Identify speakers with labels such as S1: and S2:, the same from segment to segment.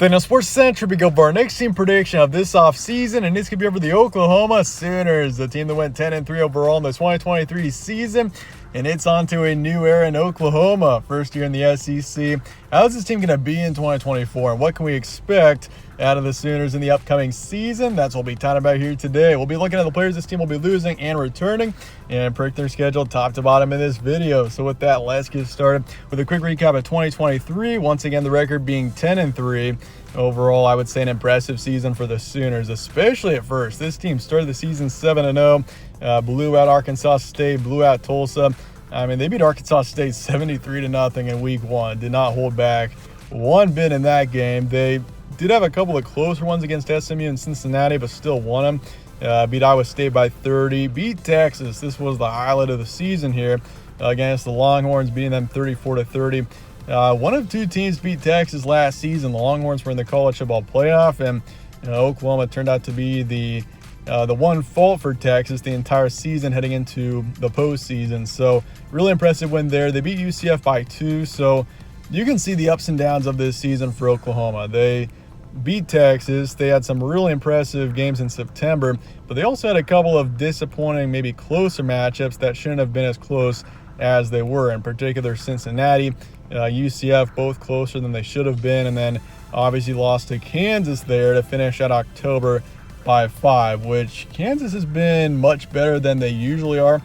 S1: Then on Sports Central, we go for our next team prediction of this offseason, and this could be over the Oklahoma Sooners, the team that went 10-3 overall in the 2023 season, and it's on to a new era in Oklahoma, first year in the SEC. How's this team going to be in 2024, and what can we expect out of the Sooners in the upcoming season? That's what we'll be talking about here today. We'll be looking at the players this team will be losing and returning and predict their schedule top to bottom in this video. So with that, let's get started with a quick recap of 2023. Once again, the record being 10-3. Overall, I would say an impressive season for the Sooners, especially at first. This team started the season 7-0, blew out Arkansas State, blew out Tulsa. I mean, they beat Arkansas State 73-0 in week one. Did not hold back one bit in that game. They did have a couple of closer ones against SMU and Cincinnati, but still won them. Beat Iowa State by 30. Beat Texas. This was the highlight of the season here against the Longhorns, beating them 34-30. One of two teams beat Texas last season. The Longhorns were in the college football playoff, and Oklahoma turned out to be the one fault for Texas the entire season heading into the postseason. So really impressive win there. They beat UCF by 2. So you can see the ups and downs of this season for Oklahoma. They beat Texas. They had some really impressive games in September, but they also had a couple of disappointing, maybe closer matchups that shouldn't have been as close as they were. In particular, Cincinnati, UCF, both closer than they should have been, and then obviously lost to Kansas there to finish out October by 5, which Kansas has been much better than they usually are.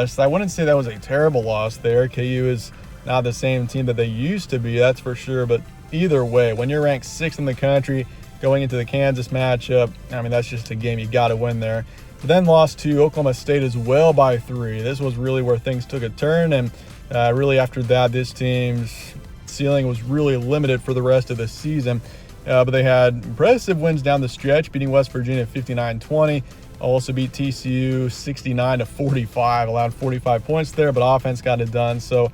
S1: So I wouldn't say that was a terrible loss there. KU is not the same team that they used to be, that's for sure, but either way, when you're ranked 6th in the country going into the Kansas matchup, I mean, that's just a game you got to win there. But then lost to Oklahoma State as well by 3. This was really where things took a turn, and really after that, this team's ceiling was really limited for the rest of the season. But they had impressive wins down the stretch, beating West Virginia 59-20. Also beat TCU 69-45, allowed 45 points there, but offense got it done. So,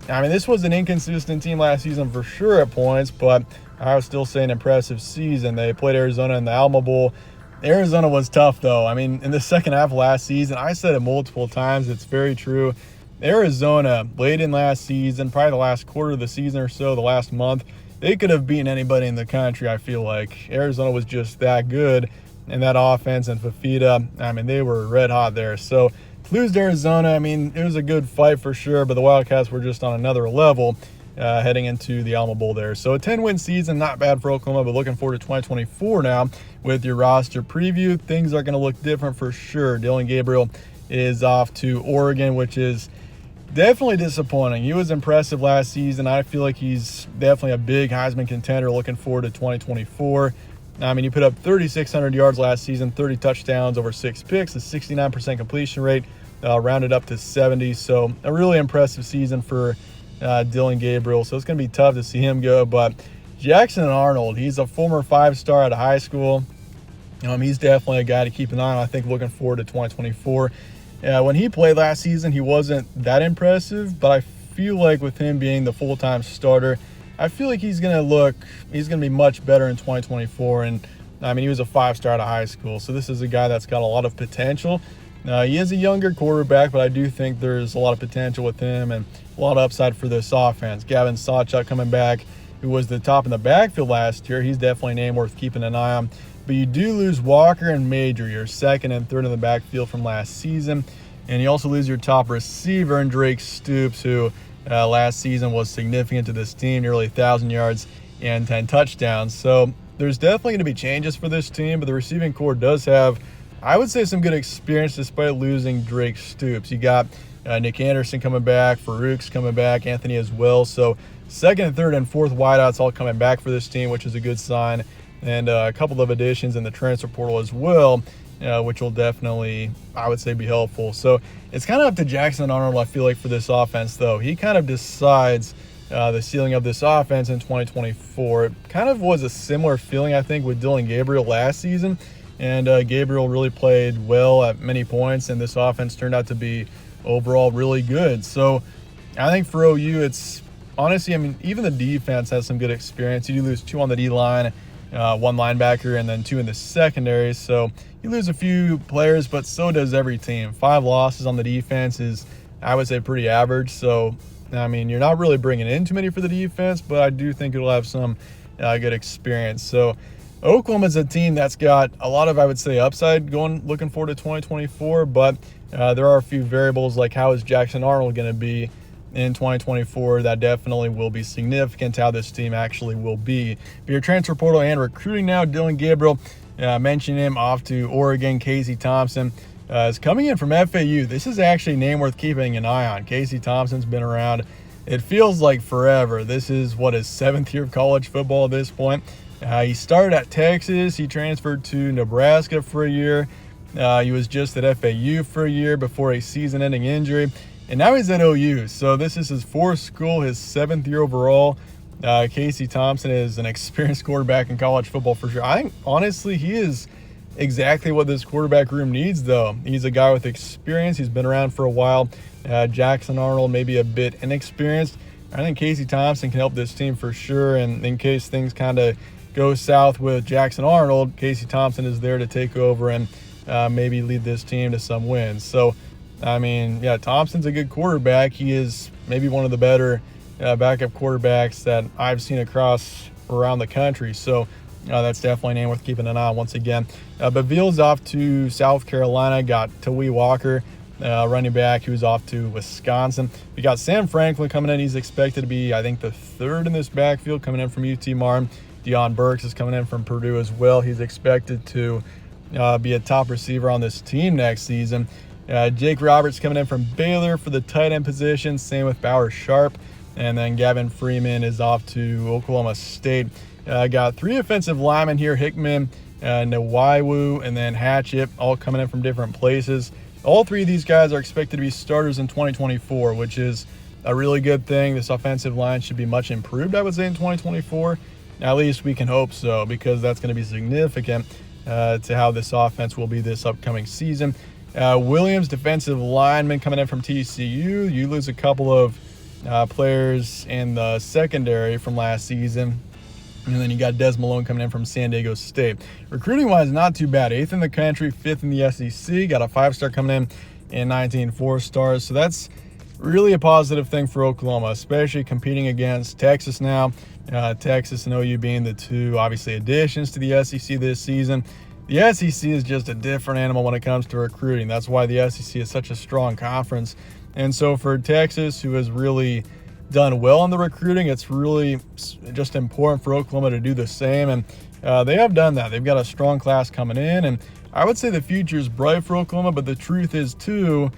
S1: I mean, this was an inconsistent team last season for sure at points, but I would still say an impressive season. They played Arizona in the Alamo Bowl. Arizona was tough, though. I mean, in the second half of last season, I said it multiple times. It's very true. Arizona, late in last season, probably the last quarter of the season or so, the last month, they could have beaten anybody in the country, I feel like. Arizona was just that good, and that offense and Fafita, I mean, they were red hot there. So to lose to Arizona, I mean, it was a good fight for sure, but the Wildcats were just on another level heading into the Alamo Bowl there. So a 10-win season, not bad for Oklahoma, but looking forward to 2024 now with your roster preview. Things are going to look different for sure. Dillon Gabriel is off to Oregon, which is definitely disappointing. He was impressive last season. I feel like he's definitely a big Heisman contender looking forward to 2024. I mean, he put up 3,600 yards last season, 30 touchdowns, over 6 picks, a 69% completion rate, rounded up to 70. So a really impressive season for Dillon Gabriel. So it's going to be tough to see him go. But Jackson Arnold, he's a former 5-star out of high school. He's definitely a guy to keep an eye on, I think, looking forward to 2024. When he played last season, he wasn't that impressive, but I feel like with him being the full-time starter, I feel like he's going to be much better in 2024. And I mean, he was a 5-star out of high school, so this is a guy that's got a lot of potential. He is a younger quarterback, but I do think there's a lot of potential with him and a lot of upside for this offense. Gavin Sawchuk coming back, who was the top in the backfield last year. He's definitely a name worth keeping an eye on. But you do lose Walker and Major, your second and third in the backfield from last season. And you also lose your top receiver in Drake Stoops, who last season was significant to this team, nearly 1,000 yards and 10 touchdowns. So there's definitely going to be changes for this team, but the receiving core does have, I would say, some good experience despite losing Drake Stoops. You got Nick Anderson coming back, Farouk's coming back, Anthony as well. So second and third and fourth wideouts all coming back for this team, which is a good sign. And a couple of additions in the transfer portal as well, which will definitely, I would say, be helpful. So it's kind of up to Jackson Arnold, I feel like, for this offense, though. He kind of decides the ceiling of this offense in 2024. It kind of was a similar feeling, I think, with Dillon Gabriel last season. And Gabriel really played well at many points, and this offense turned out to be overall really good. So I think for OU, it's honestly, I mean, even the defense has some good experience. You do lose 2 on the D-line, 1 linebacker, and then 2 in the secondary. So you lose a few players, but so does every team. 5 losses on the defense is, I would say, pretty average. So, I mean, you're not really bringing in too many for the defense, but I do think it'll have some good experience. So Oklahoma's a team that's got a lot of, I would say, upside looking forward to 2024, but there are a few variables like how is Jackson Arnold going to be in 2024 that definitely will be significant to how this team actually will be. But your transfer portal and recruiting now, Dylan Gabriel, mentioned him off to Oregon. Casey Thompson is coming in from FAU. This is actually a name worth keeping an eye on. Casey Thompson's been around, it feels like forever. This is his 7th year of college football at this point. He started at Texas. He transferred to Nebraska for a year. He was just at FAU for a year before a season-ending injury. And now he's at OU. So this is his 4th school, his 7th year overall. Casey Thompson is an experienced quarterback in college football for sure. I think, honestly, he is exactly what this quarterback room needs, though. He's a guy with experience. He's been around for a while. Jackson Arnold maybe a bit inexperienced. I think Casey Thompson can help this team for sure. And in case things kind of go south with Jackson Arnold, Casey Thompson is there to take over and maybe lead this team to some wins. So, I mean, yeah, Thompson's a good quarterback. He is maybe one of the better backup quarterbacks that I've seen across around the country. So that's definitely a name worth keeping an eye on once again. But Veal's off to South Carolina, got Tawee Walker, running back, who's off to Wisconsin. We got Sam Franklin coming in. He's expected to be, I think, the 3rd in this backfield, coming in from UT Martin. Deion Burks is coming in from Purdue as well. He's expected to be a top receiver on this team next season. Jake Roberts coming in from Baylor for the tight end position. Same with Bauer Sharp. And then Gavin Freeman is off to Oklahoma State. Got 3 offensive linemen here, Hickman, Nwaiwu, and then Hatchett, all coming in from different places. All 3 of these guys are expected to be starters in 2024, which is a really good thing. This offensive line should be much improved, I would say, in 2024. At least we can hope so, because that's going to be significant to how this offense will be this upcoming season. Williams, defensive lineman, coming in from TCU. You lose a couple of players in the secondary from last season. And then you got Des Malone coming in from San Diego State. Recruiting-wise, not too bad. 8th in the country, 5th in the SEC. Got a 5-star coming in 19 4-stars. So that's really a positive thing for Oklahoma, especially competing against Texas now. Texas and OU being the 2, obviously, additions to the SEC this season. The SEC is just a different animal when it comes to recruiting. That's why the SEC is such a strong conference. And so for Texas, who has really done well on the recruiting, it's really just important for Oklahoma to do the same. And they have done that. They've got a strong class coming in. And I would say the future is bright for Oklahoma. But the truth is, too,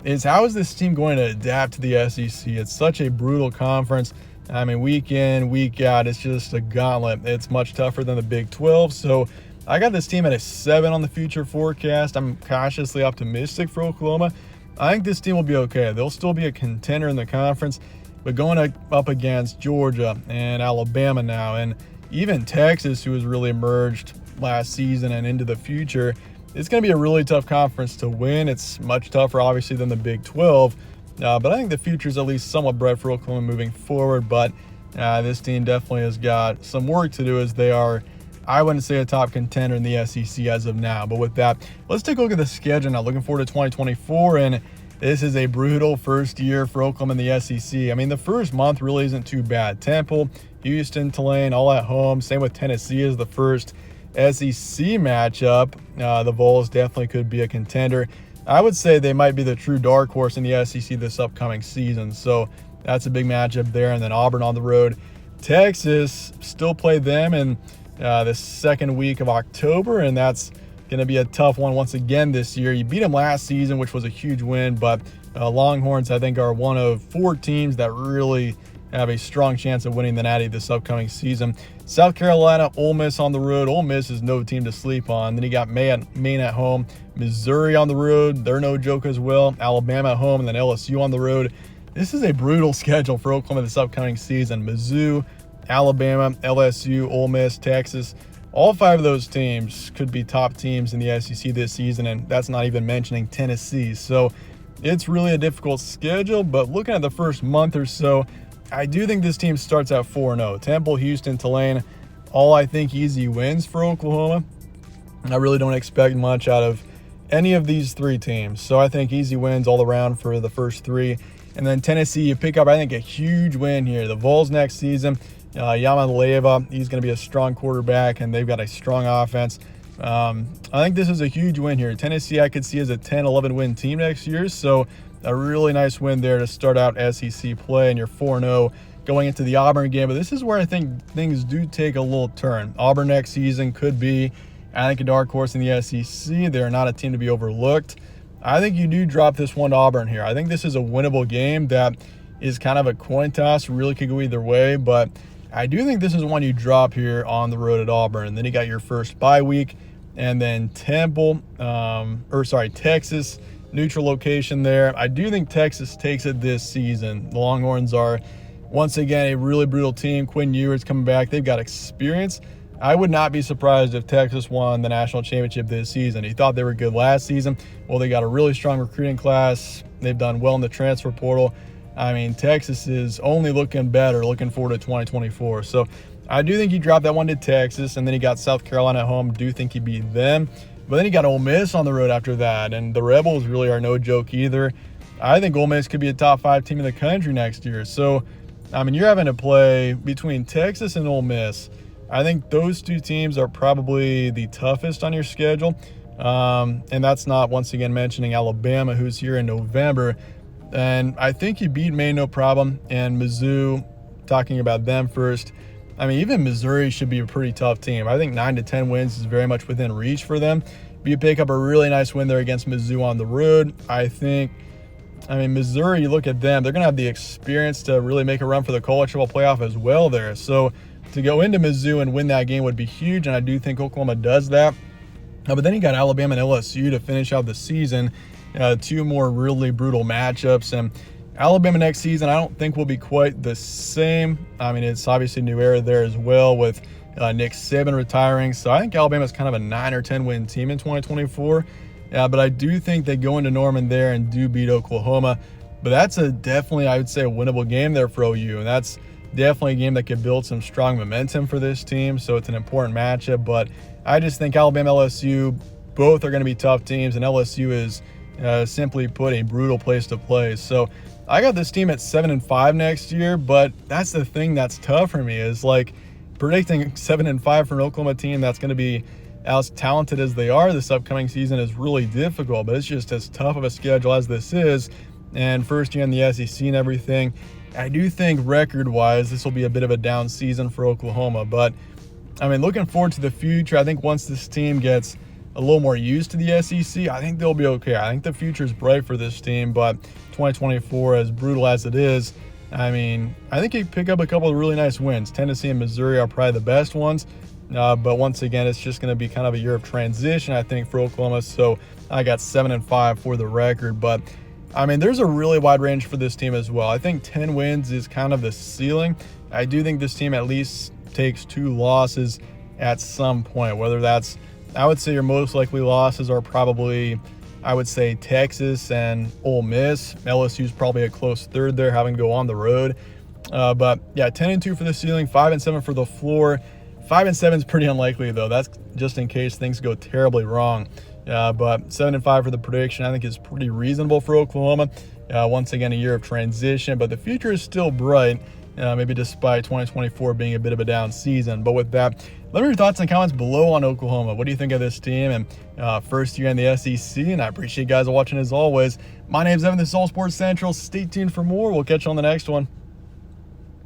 S1: is how is this team going to adapt to the SEC? It's such a brutal conference. I mean, week in, week out, it's just a gauntlet. It's much tougher than the Big 12. So I got this team at a 7 on the future forecast. I'm cautiously optimistic for Oklahoma. I think this team will be okay. They'll still be a contender in the conference, but going up against Georgia and Alabama now, and even Texas, who has really emerged last season and into the future, it's going to be a really tough conference to win. It's much tougher, obviously, than the Big 12. But I think the future is at least somewhat bright for Oklahoma moving forward. But this team definitely has got some work to do, as they are, I wouldn't say, a top contender in the SEC as of now. But with that, let's take a look at the schedule now. Looking forward to 2024, and this is a brutal first year for Oklahoma in the SEC. I mean, the first month really isn't too bad. Temple, Houston, Tulane, all at home. Same with Tennessee as the first SEC matchup. The Vols definitely could be a contender. I would say they might be the true dark horse in the SEC this upcoming season. So that's a big matchup there. And then Auburn on the road. Texas, still play them in the second week of October, and that's going to be a tough one once again this year. You beat them last season, which was a huge win, but Longhorns, I think, are one of 4 teams that really have a strong chance of winning the Natty this upcoming season. South Carolina, Ole Miss on the road. Ole Miss is no team to sleep on. Then you got Maine at home, Missouri on the road. They're no joke as well. Alabama at home, and then LSU on the road. This is a brutal schedule for Oklahoma this upcoming season. Mizzou, Alabama, LSU, Ole Miss, Texas. All 5 of those teams could be top teams in the SEC this season, and that's not even mentioning Tennessee. So it's really a difficult schedule, but looking at the first month or so, I do think this team starts at 4-0. Temple, Houston, Tulane, all, I think, easy wins for Oklahoma. I really don't expect much out of any of these 3 teams. So I think easy wins all around for the first 3. And then Tennessee, you pick up, I think, a huge win here. The Vols next season, Yamaleva, he's going to be a strong quarterback, and they've got a strong offense. I think this is a huge win here. Tennessee I could see as a 10-11 win team next year, so a really nice win there to start out SEC play, and you're 4-0 going into the Auburn game. But this is where I think things do take a little turn. Auburn next season could be, I think, a dark horse in the SEC. They're not a team to be overlooked. I think you do drop this one to Auburn here. I think this is a winnable game that is kind of a coin toss, really could go either way, but I do think this is one you drop here on the road at Auburn. And then you got your first bye week, and then Texas, neutral location there. I do think Texas takes it this season. The Longhorns are, once again, a really brutal team. Quinn Ewers coming back. They've got experience. I would not be surprised if Texas won the national championship this season. He thought they were good last season. Well, they got a really strong recruiting class. They've done well in the transfer portal. I mean, Texas is only looking better, looking forward to 2024. So I do think he dropped that one to Texas, and then he got South Carolina at home. Do think he beat them. But then he got Ole Miss on the road after that, and the Rebels really are no joke either. I think Ole Miss could be a top 5 team in the country next year. So, I mean, you're having to play between Texas and Ole Miss. I think those two teams are probably the toughest on your schedule. And that's not, once again, mentioning Alabama, who's here in November. And I think you beat Maine no problem. And Mizzou, talking about them first, I mean, even Missouri should be a pretty tough team. I think 9 to 10 wins is very much within reach for them. But you pick up a really nice win there against Mizzou on the road. I mean, Missouri, you look at them, they're going to have the experience to really make a run for the college football playoff as well there. So to go into Mizzou and win that game would be huge, and I do think Oklahoma does that. But then you got Alabama and LSU to finish out the season. 2 more really brutal matchups, and Alabama next season I don't think will be quite the same. I mean, it's obviously a new era there as well with Nick Saban retiring, so I think Alabama's kind of a 9 or 10 win team in 2024. But I do think they go into Norman there and do beat Oklahoma. But that's definitely, I would say, a winnable game there for OU, and that's definitely a game that could build some strong momentum for this team, so it's an important matchup. But I just think Alabama, LSU, both are going to be tough teams, and LSU is simply put a brutal place to play. So I got this team at 7-5 next year, but that's the thing that's tough for me is like predicting 7-5 for an Oklahoma team that's going to be as talented as they are this upcoming season is really difficult, but it's just as tough of a schedule as this is. And first year in the SEC and everything, I do think record-wise this will be a bit of a down season for Oklahoma. But, I mean, looking forward to the future, I think once this team gets a little more used to the SEC, I think they'll be okay. I think the future's bright for this team, but 2024, as brutal as it is, I mean, I think you pick up a couple of really nice wins. Tennessee and Missouri are probably the best ones, but once again, it's just going to be kind of a year of transition, I think, for Oklahoma. So I got 7-5 for the record, but I mean, there's a really wide range for this team as well. I think 10 wins is kind of the ceiling. I do think this team at least takes 2 losses at some point, whether that's, I would say your most likely losses are probably, I would say, Texas and Ole Miss. LSU's probably a close third there, having to go on the road. But yeah, 10-2 for the ceiling, 5-7 for the floor. 5-7 is pretty unlikely though. That's just in case things go terribly wrong. But 7-5 for the prediction, I think, is pretty reasonable for Oklahoma. Once again, a year of transition, but the future is still bright. Maybe despite 2024 being a bit of a down season. But with that, let me know your thoughts and comments below on Oklahoma. What do you think of this team and first year in the SEC? And I appreciate you guys watching as always. My name's Evan. This is All Sports Central. Stay tuned for more. We'll catch you on the next one.